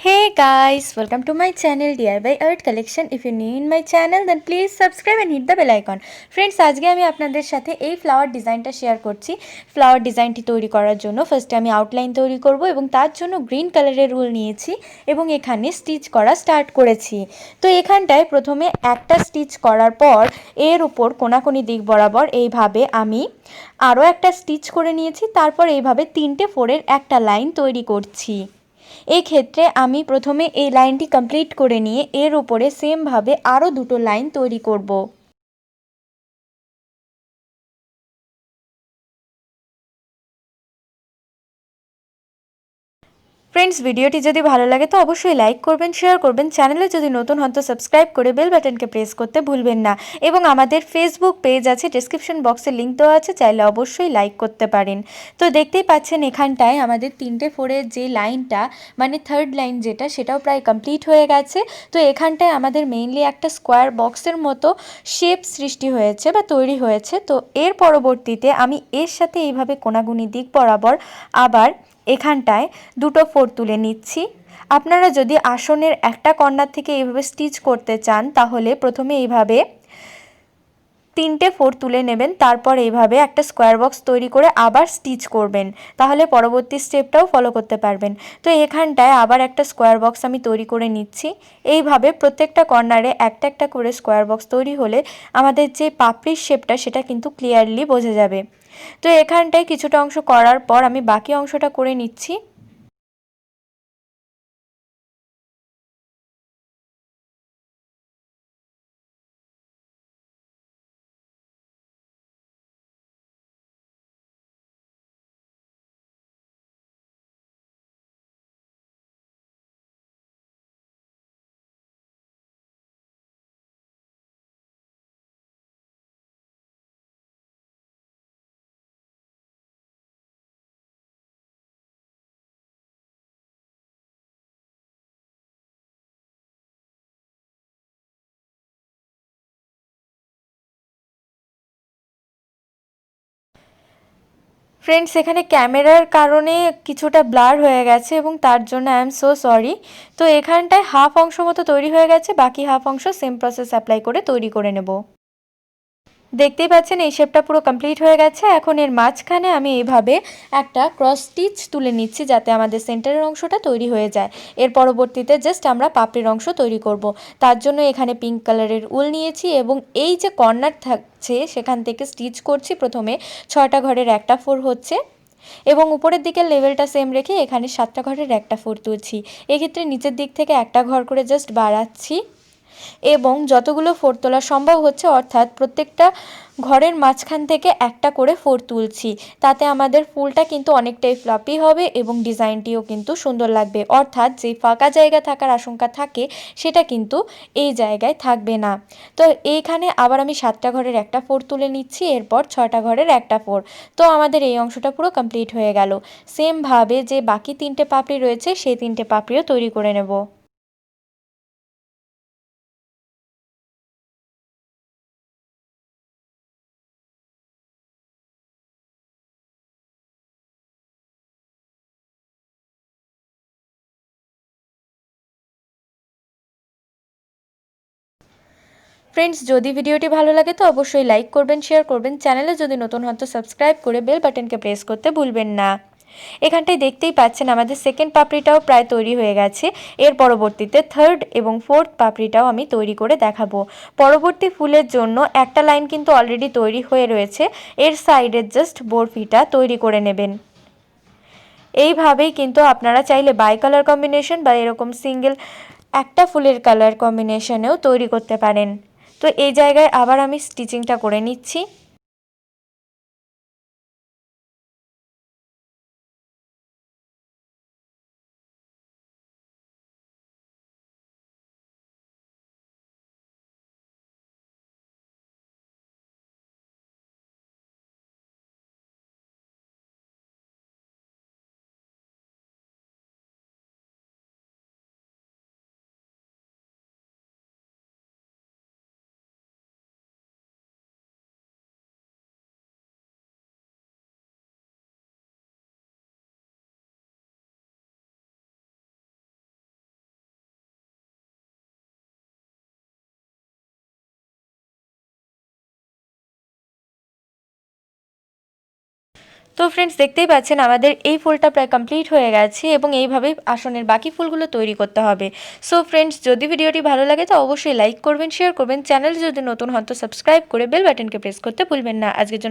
Hey guys, welcome to my channel DIY Art Collection. If you're new in my channel then please subscribe and hit the bell icon. Friends, আজকে আমি আপনাদের সাথে এই flower ডিজাইনটা share করছি। Flower ডিজাইনটি তৈরি করার জন্য ফার্স্টে আমি আউটলাইন তৈরি করব এবং তার জন্য গ্রিন কালারের রুল নিয়েছি এবং এখানে স্টিচ করা স্টার্ট করেছি। তো এখানটায় প্রথমে একটা স্টিচ করার পর এর উপর কোনাকুনি দিক বরাবর এইভাবে আমি আরও একটা স্টিচ করে নিয়েছি। তারপর এইভাবে 3টে 4-এর একটা লাইন তৈরি করছি। এই ক্ষেত্রে আমি প্রথমে এই লাইনটি কমপ্লিট করে নিয়ে এর উপরে সেমভাবে আরও 2টো লাইন তৈরি করব। ফ্রেন্ডস, ভিডিওটি যদি ভালো লাগে তো অবশ্যই লাইক করবেন, শেয়ার করবেন। চ্যানেলে যদি নতুন হন তো সাবস্ক্রাইব করে বেল বাটনকে প্রেস করতে ভুলবেন না। এবং আমাদের ফেসবুক পেজ আছে, ডেসক্রিপশন বক্সে লিঙ্ক দেওয়া আছে, চাইলে অবশ্যই লাইক করতে পারেন। তো দেখতেই পাচ্ছেন এখানটায় আমাদের 3টে 4-এর যে লাইনটা মানে থার্ড লাইন যেটা, সেটাও প্রায় কমপ্লিট হয়ে গেছে। তো এখানটায় আমাদের মেইনলি একটা স্কোয়ার বক্সের মতো শেপ সৃষ্টি হয়েছে বা তৈরি হয়েছে। তো এর পরবর্তীতে আমি এর সাথে এইভাবে কোনাগুনি দিক বরাবর আবার এখানটায় 2টো 4 তুলে নিচ্ছি। আপনারা যদি আসনের একটা কর্নার থেকে এইভাবে স্টিচ করতে চান তাহলে প্রথমে এইভাবে 3টে 4 তুলে নেবেন, তারপর এইভাবে একটা স্কোয়ার বক্স তৈরি করে আবার স্টিচ করবেন, তাহলে পরবর্তী স্টেপটাও ফলো করতে পারবেন। তো এখানটায় আবার একটা স্কোয়ার বক্স আমি তৈরি করে নিচ্ছি। এইভাবে প্রত্যেকটা কর্নারে একটা একটা করে স্কোয়ার বক্স তৈরি হলে আমাদের যে পাপড়ির শেপটা সেটা কিন্তু ক্লিয়ারলি বোঝা যাবে। তো এখানটায় কিছুটা অংশ করার পর আমি বাকি অংশটা করে নিচ্ছি। ফ্রেন্ডস, এখানে ক্যামেরার কারণে কিছুটা ব্লার হয়ে গেছে এবং তার জন্য আই এম সো সরি। তো এখানটায় হাফ অংশ মতো তৈরি হয়ে গেছে, বাকি হাফ অংশ সেম প্রসেস অ্যাপ্লাই করে তৈরি করে নেব। দেখতেই পাচ্ছেন এই শেপটা পুরো কমপ্লিট হয়ে গেছে। এখন এর মাঝখানে আমি এইভাবে একটা ক্রস স্টিচ তুলে নিচ্ছি যাতে আমাদের সেন্টারের অংশটা তৈরি হয়ে যায়। এর পরবর্তীতে জাস্ট আমরা পাপড়ির অংশ তৈরি করব। তার জন্য এখানে পিঙ্ক কালারের উল নিয়েছি এবং এই যে কর্নার থাকছে সেখান থেকে স্টিচ করছি। প্রথমে 6টা ঘরের একটা 4 হচ্ছে এবং উপরের দিকের লেভেলটা সেম রেখে এখানে 7টা ঘরের একটা 4 তুলছি। এক্ষেত্রে নিচের দিক থেকে একটা ঘর করে জাস্ট বাড়াচ্ছি এবং যতগুলো 4 তোলা সম্ভব হচ্ছে, অর্থাৎ প্রত্যেকটা ঘরের মাঝখান থেকে একটা করে 4 তুলছি। তাতে আমাদের ফুলটা কিন্তু অনেকটাই ফ্লাপি হবে এবং ডিজাইনটিও কিন্তু সুন্দর লাগবে, অর্থাৎ যে ফাঁকা জায়গা থাকার আশঙ্কা থাকে সেটা কিন্তু এই জায়গায় থাকবে না। তো এইখানে আবার আমি 7টা ঘরের একটা 4 তুলে নিচ্ছি, এরপর 6টা ঘরের একটা 4। তো আমাদের এই অংশটা পুরো কমপ্লিট হয়ে গেল। সেমভাবে যে বাকি 3টে পাপড়ি রয়েছে সেই 3টে পাপড়িও তৈরি করে নেব। ফ্রেন্ডস, যদি ভিডিওটি ভালো লাগে তো অবশ্যই লাইক করবেন, শেয়ার করবেন। চ্যানেলে যদি নতুন হন তো সাবস্ক্রাইব করে বেল বাটনকে প্রেস করতে ভুলবেন না। এখানটায় দেখতেই পাচ্ছেন আমাদের সেকেন্ড পাপড়িটাও প্রায় তৈরি হয়ে গেছে। এর পরবর্তীতে থার্ড এবং ফোর্থ পাপড়িটাও আমি তৈরি করে দেখাবো। পরবর্তী ফুলের জন্য একটা লাইন কিন্তু অলরেডি তৈরি হয়ে রয়েছে, এর সাইডে জাস্ট বরফিটা তৈরি করে নেবেন। এইভাবেই কিন্তু আপনারা চাইলে বাই কালার কম্বিনেশন বা এরকম সিঙ্গেল একটা ফুলের কালার কম্বিনেশনেও তৈরি করতে পারেন। তো এই জায়গায় আবার আমি স্টিচিংটা করে নিচ্ছি। তো ফ্রেন্ডস দেখতেই পাচ্ছেন আমাদের এই ফুলটা প্রায় কমপ্লিট হয়ে গেছে এবং এইভাবেই আসনের বাকি ফুলগুলো তৈরি করতে হবে। সো ফ্রেন্ডস যদি ভিডিওটি ভালো লাগে তো অবশ্যই লাইক করবেন, শেয়ার করবেন, চ্যানেল যদি নতুন হন তো সাবস্ক্রাইব করে বেল বাটনকে প্রেস করতে ভুলবেন না। আজকের জন্য